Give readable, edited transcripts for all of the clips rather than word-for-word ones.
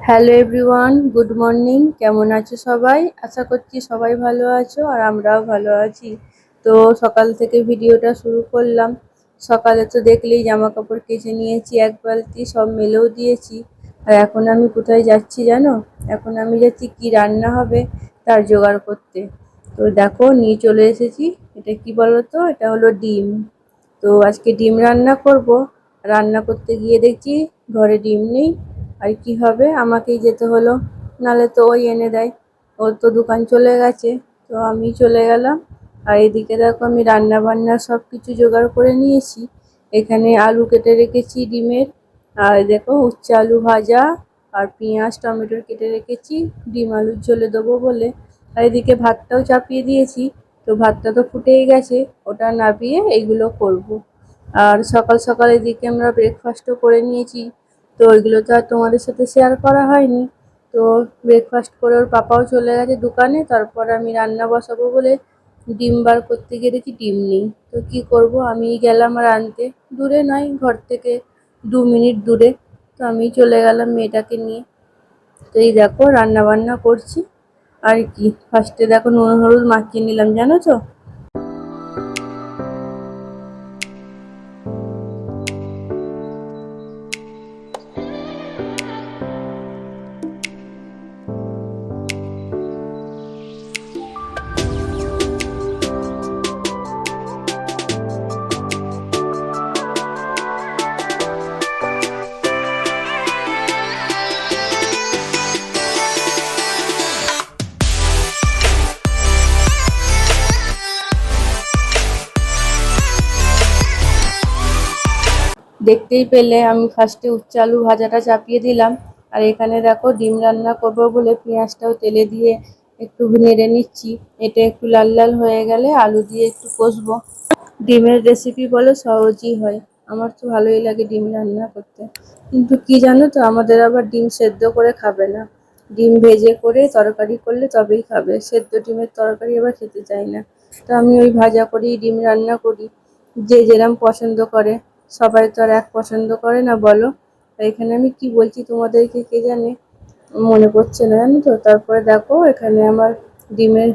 Hello everyone, good morning. কেমন আছো সবাই? আশা করছি সবাই ভালো আছো আর আমরাও ভালো আছি। তো সকাল থেকে ভিডিওটা শুরু করলাম। সকালে তো দেখলেই জামা কাপড় কেচে নিয়েছি, এক বালতি, সব মেলেও দিয়েছি। আর এখন আমি কোথায় যাচ্ছি জানো? এখন আমি যাচ্ছি কি রান্না হবে তার জোগাড় করতে। তো দেখো নিয়ে চলে এসেছি। এটা কি বলো তো? এটা হলো ডিম। তো আজকে ডিম রান্না করব। রান্না করতে গিয়ে দেখছি ঘরে ডিম নেই। আর কি হবে, আমাকেই যেতে হলো, নালে তো ওই এনে দেয়। ওর তো দোকান চলে গেছে, তো আমি চলে গেলাম। আর এদিকে দেখো আমি রান্না বান্না সব কিছু জোগাড় করে নিয়েছি। এখানে আলু কেটে রেখেছি ডিমের, আর দেখো উচ্ছে আলু ভাজা, আর পেঁয়াজ টমেটো কেটে রেখেছি ডিম আলুর ঝোলে দেবো বলে। আর এদিকে ভাতটাও চাপিয়ে দিয়েছি। তো ভাতটা তো ফুটেই গেছে, ওটা নাবিয়ে এইগুলো করব। আর সকাল সকাল এদিকে আমরা ব্রেকফাস্টও করে নিয়েছি। তো ওইগুলো তো আর তোমাদের সাথে শেয়ার করা হয়নি। তো ব্রেকফাস্ট করে ওর পাপাও চলে গেছে দোকানে, তারপর আমি রান্না বসাবো বলে ডিম বার করতে গিয়ে দেখি ডিম নেই। তো কি করব, আমি গেলাম আর আনতে। দূরে নয়, ঘর থেকে 2 মিনিট দূরে। তো আমি চলে গেলাম মেয়েটাকে নিয়ে। তো এই দেখো রান্না বান্না করছি। আর কি, ফার্স্টে দেখো নুন হলুদ মাখিয়ে নিলাম, জানো তো। দেখতেই পেলে আমি ফার্স্টে উচ্ছে আলু ভাজাটা চাপিয়ে দিলাম। আর এখানে দেখো ডিম রান্না করবো বলে পেঁয়াজটাও তেলে দিয়ে একটু নেড়ে নিচ্ছি। এটা একটু লাল লাল হয়ে গেলে আলু দিয়ে একটু কষবো। ডিমের রেসিপি বলে সহজই হয়। আমার তো ভালোই লাগে ডিম রান্না করতে। কিন্তু কি জানো তো, আমাদের আবার ডিম সেদ্ধ করে খাবে না। ডিম ভেজে করে তরকারি করলে তবেই খাবে, সেদ্ধ ডিমের তরকারি আবার খেতে চায় না। তো আমি ওই ভাজা করেই ডিম রান্না করি, যে যেরম পছন্দ করে। সবাই তো আর এক পছন্দ করে না বলো। এখানে আমি কি বলছি তোমাদেরকে কে জানে, মনে পড়ছে না, জানো তো। তারপরে দেখো এখানে আমার ডিমের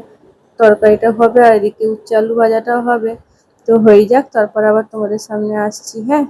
তরকারিটা হবে, আর এদিকে উচ্ছে আলু ভাজাটাও হবে। তো হয়ে যাক, তারপর আবার তোমাদের সামনে আসছি, হ্যাঁ।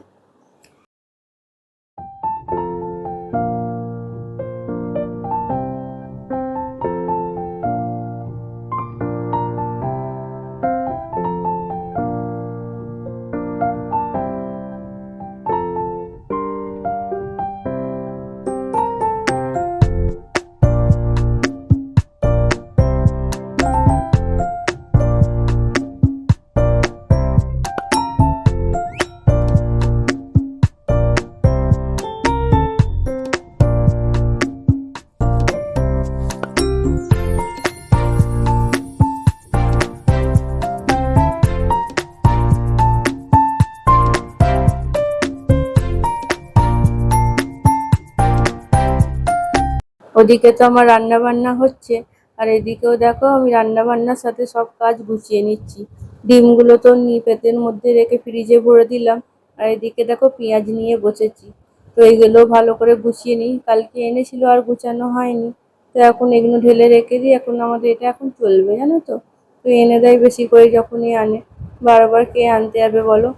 ওদিকে তো আমার রান্না বান্না হচ্ছে, আর এদিকেও দেখো আমি রান্না বান্নার সাথে সব কাজ গুছিয়ে নিচ্ছি। ডিমগুলো তো পেতের মধ্যে রেখে ফ্রিজে ভরে দিলাম। আর এদিকে দেখো পেঁয়াজ নিয়ে বসেছি। তো এইগুলো ভালো করে গুছিয়ে নিই, কালকে এনেছিল আর গুছানো হয়নি। তো এখন এগুলো ঢেলে রেখে দিই, এখন আমাদের এটা এখন চলবে, জানো তো। তো এনে দেয় বেশি করে যখনই আনে, বারবার কে আনতে যাবে বলো।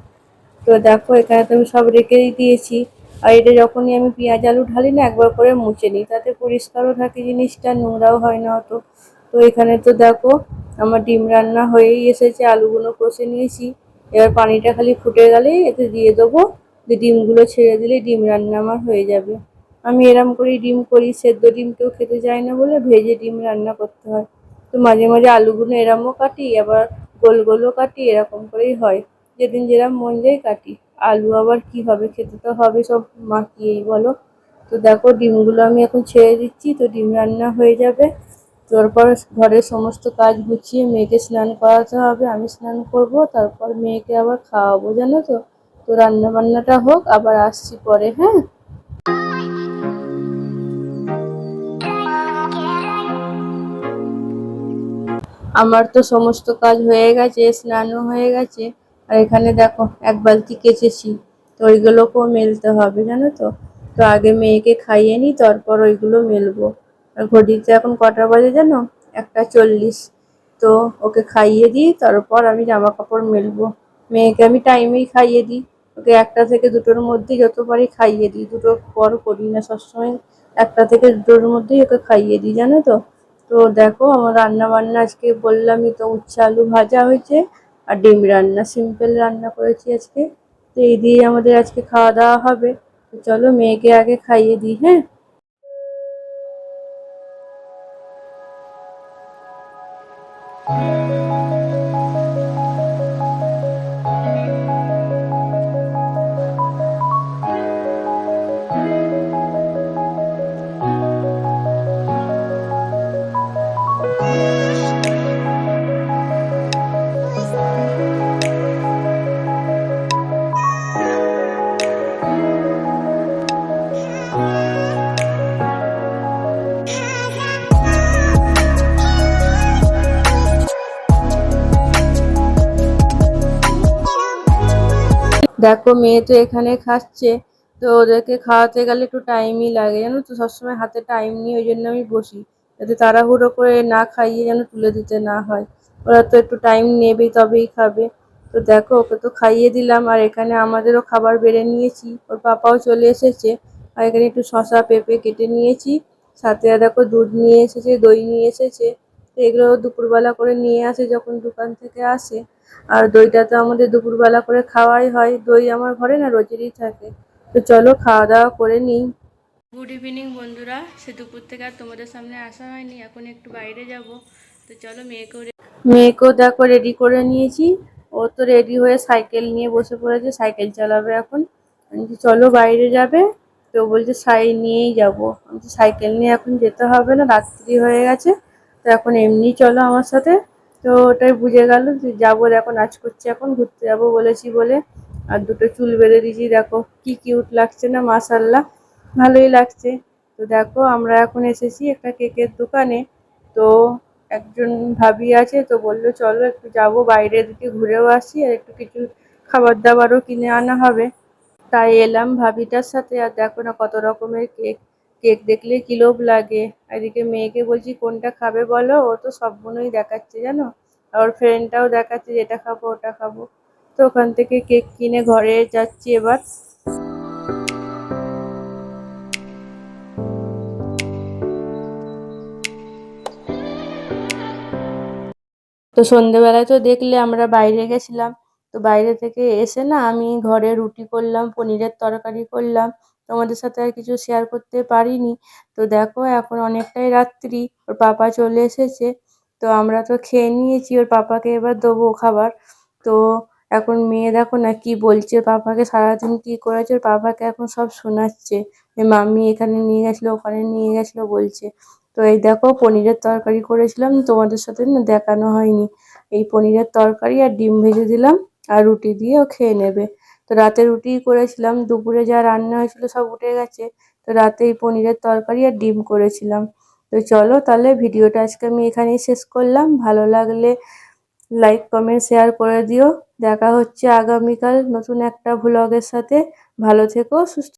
তো দেখো এখানে তো আমি সব রেখেই দিয়েছি। আর এটা যখনই আমি পেঁয়াজ আলু ঢালি না, একবার করে মুছে নিই, তাতে পরিষ্কারও থাকে জিনিসটা, নোংরাও হয় না অত। তো এখানে তো দেখো আমার ডিম রান্না হয়েই এসেছে, আলুগুলো কষে নিয়েছি। এবার পানিটা খালি ফুটে গেলেই এতে দিয়ে দেবো, দিয়ে ডিমগুলো ছেড়ে দিলেই ডিম রান্না আমার হয়ে যাবে। আমি এরম করেই ডিম করি, সেদ্ধ ডিম কেউ খেতে চায় না বলে ভেজে ডিম রান্না করতে হয়। তো মাঝে মাঝে আলুগুলো এরমও কাটি, আবার গোল গোলও কাটি, এরকম করেই হয়। যেদিন যেরম মন যায় কাটি। আলু আবার কি হবে, খেতে তো হবে সব মাখিয়েই বলো। তো দেখো ডিমগুলো আমি এখন ছেড়ে দিচ্ছি, তো ডিম রান্না হয়ে যাবে। তারপর ঘরের সমস্ত কাজ গুছিয়ে মেয়েকে স্নান করাতে হবে, আমি স্নান করব, তারপর মেয়েকে আবার খাওয়াবো, জানো তো। তো রান্না বান্নাটা হোক, আবার আসছি পরে, হ্যাঁ। আমার তো সমস্ত কাজ হয়ে গেছে, স্নানও হয়ে গেছে। আর এখানে দেখো এক বালতি কেচেছি। তো ওইগুলোকেও মেলতে হবে, জানো তো। তো আগে মেয়েকে খাইয়ে নিই, তারপর ওইগুলো মেলবো। আর ঘড়িতে এখন কটা বাজে জানো? 1:40। তো ওকে খাইয়ে দিই, তারপর আমি জামা কাপড় মেলবো। মেয়েকে আমি টাইমেই খাইয়ে দিই। ওকে 1টা থেকে 2টোর মধ্যে যত পারি খাইয়ে দিই, 2টোর পর করি না সবসময়। 1টা থেকে 2টোর মধ্যেই ওকে খাইয়ে দিই, জানো তো। তো দেখো আমার রান্না বান্না আজকে বললামই তো, উচ্ছে আলু ভাজা হয়েছে আর ডিম রান্না, সিম্পল রান্না করেছি আজকে। তো এই দিয়ে আমাদের আজকে খাওয়া দাওয়া হবে। তো চলো মেয়েকে আগে খাইয়ে দিই, হ্যাঁ। দেখো মেয়ে তো এখানে খাচ্ছে। তো ওদেরকে খাওয়াতে গেলে একটু টাইমই লাগে, জানো তো। সবসময় হাতে টাইম নিয়ে ওই জন্য আমি বসি, যাতে তাড়াহুড়ো করে না খাইয়ে যেন তুলে দিতে না হয়। ওরা তো একটু টাইম নেবেই, তবেই খাবে। তো দেখো ওকে তো খাইয়ে দিলাম, আর এখানে আমাদেরও খাবার বেড়ে নিয়েছি। ওর পাপাও চলে এসেছে। আর এখানে একটু শসা পেঁপে কেটে নিয়েছি। সাথে আর দেখো দুধ নিয়ে এসেছে, দই নিয়ে এসেছে। তো এগুলো দুপুরবেলা করে নিয়ে আসে যখন দোকান থেকে আসে। আর দইটা তো আমাদের দুপুরবেলা করে খাওয়াই হয়, দই আমার ঘরে না রোজেরই থাকে। তো চলো খাওয়া দাওয়া করে নিই। গুড ইভিনিং বন্ধুরা। সে দুপুর থেকে আর তোমাদের সামনে আসা হয়নি, এখন একটু বাইরে যাব। তো চলো মেয়েকেও দেখো রেডি করে নিয়েছি। ও তো রেডি হয়ে সাইকেল নিয়ে বসে পড়েছে, সাইকেল চালাবে এখন। আমি বলছি, চলো বাইরে যাবে? তো বলছে নিয়েই যাবো। আমি বলছি, সাইকেল নিয়ে এখন যেতে হবে না, রাত্রি হয়ে গেছে। তো এখন এমনি চলো আমার সাথে। তো ওটাই বুঝে গেল যে যাবো, দেখো নাচ করছে, এখন ঘুরতে যাবো বলেছি বলে। আর দুটো চুল বেঁধে দিয়েছি, দেখো কি কিউট লাগছে না, মাশাল্লাহ ভালোই লাগছে। তো দেখো আমরা এখন এসেছি একটা কেকের দোকানে। তো একজন ভাবি আছে, তো বললো চলো একটু যাবো বাইরের দিকে ঘুরেও আসি, আর একটু কিছু খাবার দাবারও কিনে আনা হবে। তাই এলাম ভাবিটার সাথে। আর দেখো না কত রকমের কেক। কেক দেখলে কি লোভ লাগে। এদিকে মেয়েকে বলছি কোনটা খাবে বলো, ও তো সবগুলোই দেখাচ্ছে জানো। আর ওর ফ্রেন্ডটাও দেখাচ্ছে যে এটা খাবো ওটা খাবো। তো ওখান থেকে কেক কিনে ঘরে যাচ্ছি এবার। তো সন্ধেবেলায় তো দেখলে আমরা বাইরে গেছিলাম। তো বাইরে থেকে এসে না আমি ঘরে রুটি করলাম, পনিরের তরকারি করলাম। তোমাদের সাথে আর কিছু শেয়ার করতে পারিনি। তো দেখো এখন অনেকটাই রাত্রি, ওর পাপা চলে এসেছে। তো আমরা তো খেয়ে নিয়েছি, ওর পাপাকে এবার দেবো খাবার। তো এখন মেয়ে দেখো না কি বলছে, ওর পাপাকে সারাদিন কি করেছে ওর পাপাকে এখন সব শোনাচ্ছে। যে মাম্মি এখানে নিয়ে গেছিলো, ওখানে নিয়ে গেছিলো বলছে। তো এই দেখো পনিরের তরকারি করেছিলাম, তোমাদের সাথে না দেখানো হয়নি। এই পনিরের তরকারি আর ডিম ভেজে দিলাম, আর রুটি দিয়ে ও খেয়ে নেবে। তো রাতে রুটি করেছিলাম, দুপুরে যা রান্না হয়েছিল সব উঠে গেছে। তো রাতে এই পনিরের তরকারি আর ডিম করেছিলাম। তো চলো তাহলে ভিডিওটা আজকে আমি এখানেই শেষ করলাম। ভালো লাগলে লাইক কমেন্ট শেয়ার করে দিও। দেখা হচ্ছে আগামীকাল নতুন একটা ভ্লগের সাথে। ভালো থেকো, সুস্থ